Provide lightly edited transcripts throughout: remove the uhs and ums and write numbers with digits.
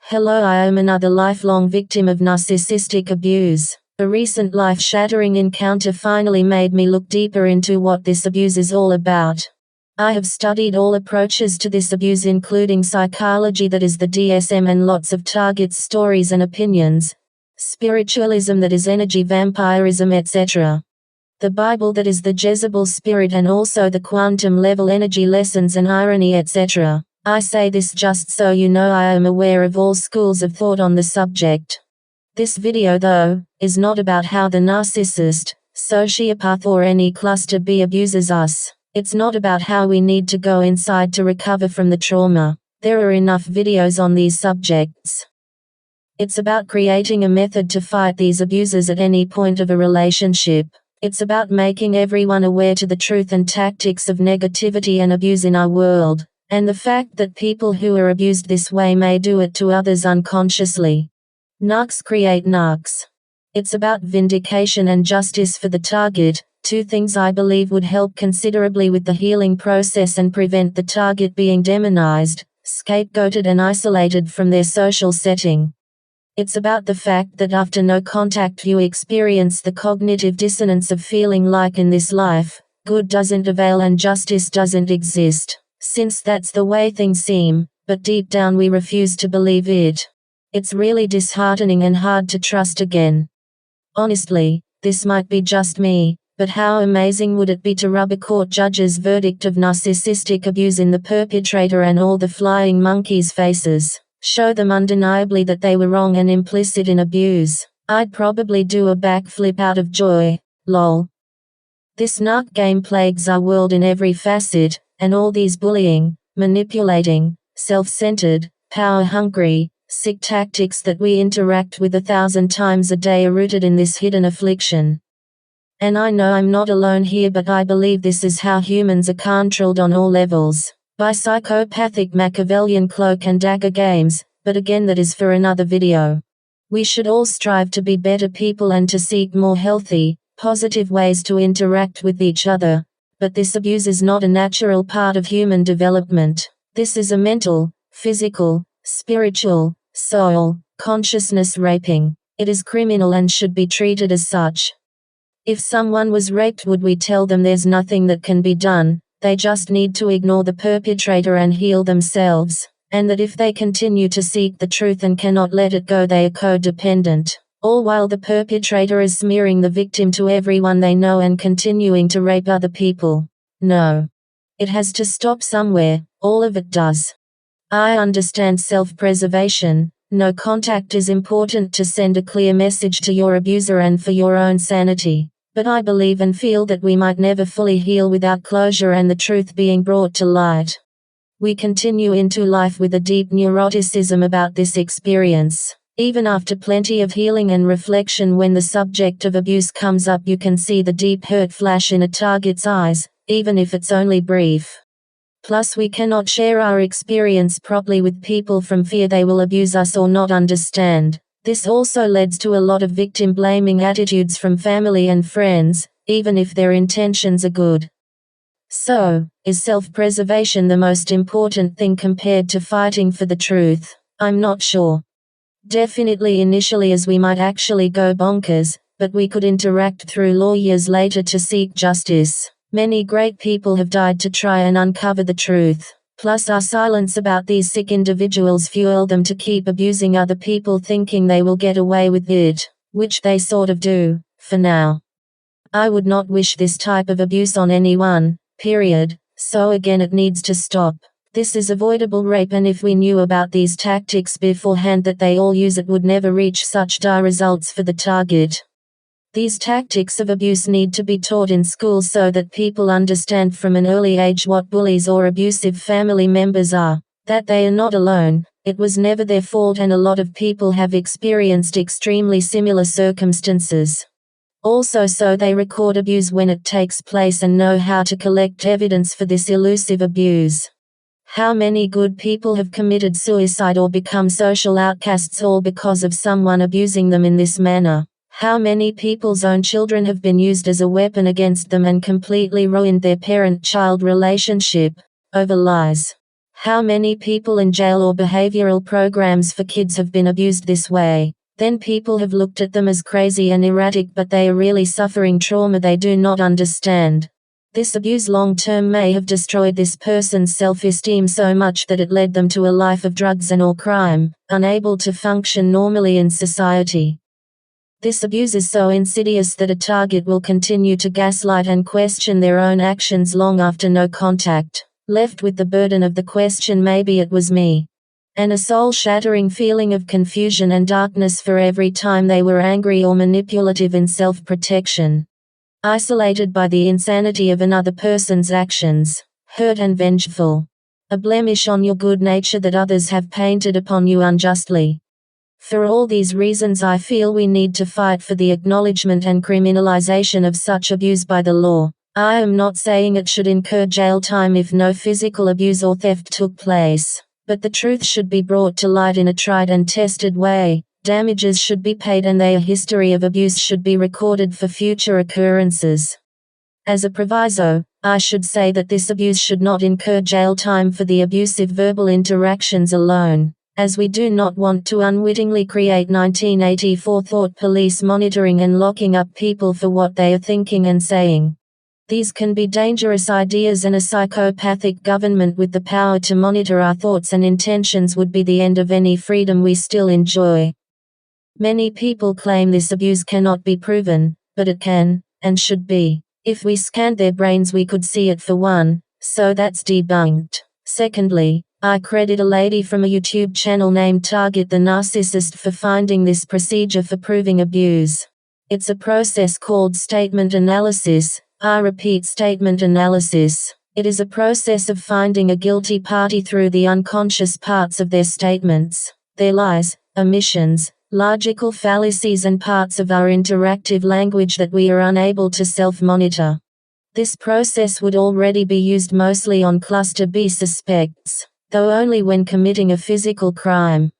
Hello, I am another lifelong victim of narcissistic abuse. A recent life-shattering encounter finally made me look deeper into what this abuse is all about. I have studied all approaches to this abuse, including psychology, that is the DSM, and lots of targets, stories and opinions, spiritualism, that is energy vampirism, etc. The Bible, that is the Jezebel spirit, and also the quantum level energy lessons and irony, etc. I say this just so you know I am aware of all schools of thought on the subject. This video, though, is not about how the narcissist, sociopath or any cluster B abuses us. It's not about how we need to go inside to recover from the trauma. There are enough videos on these subjects. It's about creating a method to fight these abusers at any point of a relationship. It's about making everyone aware to the truth and tactics of negativity and abuse in our world, and the fact that people who are abused this way may do it to others unconsciously. Narcs create narcs. It's about vindication and justice for the target, two things I believe would help considerably with the healing process and prevent the target being demonized, scapegoated and isolated from their social setting. It's about the fact that after no contact you experience the cognitive dissonance of feeling like in this life, good doesn't avail and justice doesn't exist. Since that's the way things seem, but deep down we refuse to believe it. It's really disheartening and hard to trust again. Honestly, this might be just me, but how amazing would it be to rub a court judge's verdict of narcissistic abuse in the perpetrator and all the flying monkeys' faces, show them undeniably that they were wrong and implicit in abuse. I'd probably do a backflip out of joy, lol. This narc game plagues our world in every facet, and all these bullying, manipulating, self-centered, power-hungry, sick tactics that we interact with 1,000 times a day are rooted in this hidden affliction. And I know I'm not alone here, but I believe this is how humans are controlled on all levels, by psychopathic Machiavellian cloak and dagger games, but again that is for another video. We should all strive to be better people and to seek more healthy, positive ways to interact with each other. But this abuse is not a natural part of human development. This is a mental, physical, spiritual, soul, consciousness raping. It is criminal and should be treated as such. If someone was raped, would we tell them there's nothing that can be done, they just need to ignore the perpetrator and heal themselves, and that if they continue to seek the truth and cannot let it go, they are codependent? All while the perpetrator is smearing the victim to everyone they know and continuing to rape other people. No. It has to stop somewhere, all of it does. I understand self-preservation, no contact is important to send a clear message to your abuser and for your own sanity, but I believe and feel that we might never fully heal without closure and the truth being brought to light. We continue into life with a deep neuroticism about this experience. Even after plenty of healing and reflection, when the subject of abuse comes up, you can see the deep hurt flash in a target's eyes, even if it's only brief. Plus, we cannot share our experience properly with people from fear they will abuse us or not understand. This also leads to a lot of victim-blaming attitudes from family and friends, even if their intentions are good. So, is self-preservation the most important thing compared to fighting for the truth? I'm not sure. Definitely initially, as we might actually go bonkers, but we could interact through law years later to seek justice. Many great people have died to try and uncover the truth. Plus, our silence about these sick individuals fuel them to keep abusing other people, thinking they will get away with it, which they sort of do, for now. I would not wish this type of abuse on anyone, period, so again it needs to stop. This is avoidable rape, and if we knew about these tactics beforehand that they all use, it would never reach such dire results for the target. These tactics of abuse need to be taught in schools so that people understand from an early age what bullies or abusive family members are, that they are not alone, it was never their fault, and a lot of people have experienced extremely similar circumstances. Also, so they record abuse when it takes place and know how to collect evidence for this elusive abuse. How many good people have committed suicide or become social outcasts all because of someone abusing them in this manner? How many people's own children have been used as a weapon against them and completely ruined their parent-child relationship, over lies? How many people in jail or behavioral programs for kids have been abused this way? Then people have looked at them as crazy and erratic, but they are really suffering trauma they do not understand. This abuse long-term may have destroyed this person's self-esteem so much that it led them to a life of drugs and or crime, unable to function normally in society. This abuse is so insidious that a target will continue to gaslight and question their own actions long after no contact, left with the burden of the question, maybe it was me. And a soul-shattering feeling of confusion and darkness for every time they were angry or manipulative in self-protection. Isolated by the insanity of another person's actions, hurt and vengeful. A blemish on your good nature that others have painted upon you unjustly. For all these reasons, I feel we need to fight for the acknowledgement and criminalization of such abuse by the law. I am not saying it should incur jail time if no physical abuse or theft took place, but the truth should be brought to light in a tried and tested way. Damages should be paid and their history of abuse should be recorded for future occurrences. As a proviso, I should say that this abuse should not incur jail time for the abusive verbal interactions alone, as we do not want to unwittingly create 1984 thought police monitoring and locking up people for what they are thinking and saying. These can be dangerous ideas, and a psychopathic government with the power to monitor our thoughts and intentions would be the end of any freedom we still enjoy. Many people claim this abuse cannot be proven, but it can, and should be. If we scanned their brains we could see it for one, so that's debunked. Secondly, I credit a lady from a YouTube channel named Target the Narcissist for finding this procedure for proving abuse. It's a process called statement analysis. I repeat, statement analysis. It is a process of finding a guilty party through the unconscious parts of their statements, their lies, omissions, logical fallacies and parts of our interactive language that we are unable to self-monitor. This process would already be used mostly on Cluster B suspects, though only when committing a physical crime.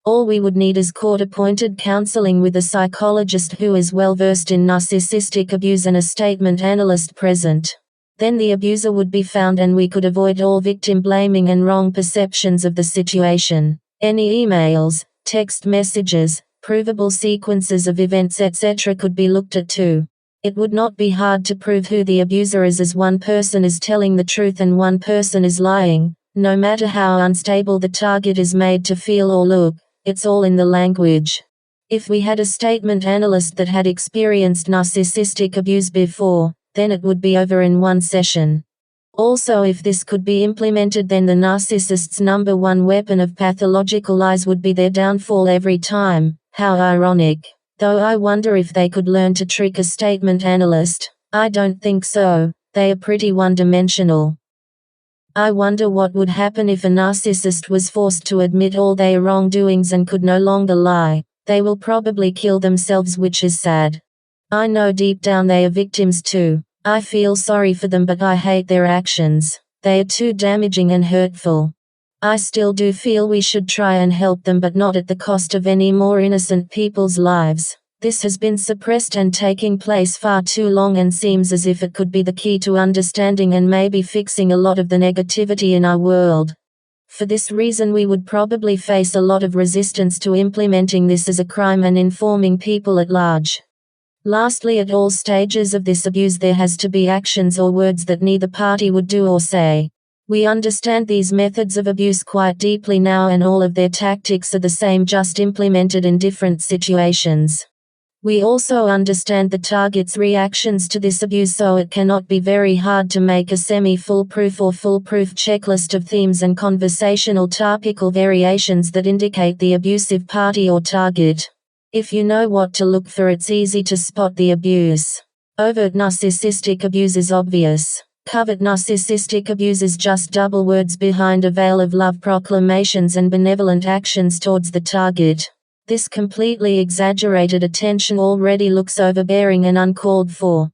All we would need is court-appointed counseling with a psychologist who is well-versed in narcissistic abuse and a statement analyst present. Then the abuser would be found and we could avoid all victim blaming and wrong perceptions of the situation. Any emails, text messages, provable sequences of events etc. could be looked at too. It would not be hard to prove who the abuser is, as one person is telling the truth and one person is lying, no matter how unstable the target is made to feel or look. It's all in the language. If we had a statement analyst that had experienced narcissistic abuse before, then it would be over in one session. Also, if this could be implemented, then the narcissist's number one weapon of pathological lies would be their downfall every time. How ironic. Though I wonder if they could learn to trick a statement analyst. I don't think so. They are pretty one-dimensional. I wonder what would happen if a narcissist was forced to admit all their wrongdoings and could no longer lie. They will probably kill themselves, which is sad. I know deep down they are victims too. I feel sorry for them, but I hate their actions. They are too damaging and hurtful. I still do feel we should try and help them, but not at the cost of any more innocent people's lives. This has been suppressed and taking place far too long and seems as if it could be the key to understanding and maybe fixing a lot of the negativity in our world. For this reason we would probably face a lot of resistance to implementing this as a crime and informing people at large. Lastly, at all stages of this abuse there has to be actions or words that neither party would do or say. We understand these methods of abuse quite deeply now, and all of their tactics are the same, just implemented in different situations. We also understand the target's reactions to this abuse, so it cannot be very hard to make a semi-foolproof or foolproof checklist of themes and conversational topical variations that indicate the abusive party or target. If you know what to look for, it's easy to spot the abuse. Overt narcissistic abuse is obvious. Covert narcissistic abuse is just double words behind a veil of love proclamations and benevolent actions towards the target. This completely exaggerated attention already looks overbearing and uncalled for.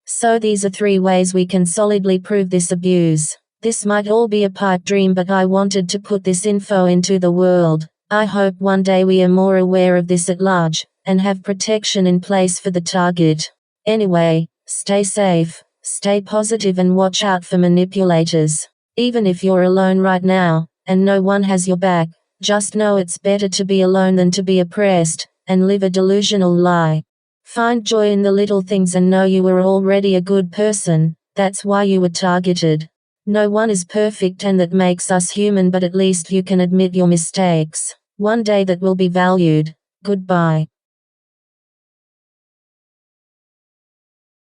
So these are 3 ways we can solidly prove this abuse. This might all be a pipe dream, but I wanted to put this info into the world. I hope one day we are more aware of this at large, and have protection in place for the target. Anyway, stay safe, stay positive and watch out for manipulators. Even if you're alone right now, and no one has your back, just know it's better to be alone than to be oppressed, and live a delusional lie. Find joy in the little things and know you were already a good person, that's why you were targeted. No one is perfect and that makes us human, but at least you can admit your mistakes. One day that will be valued. Goodbye.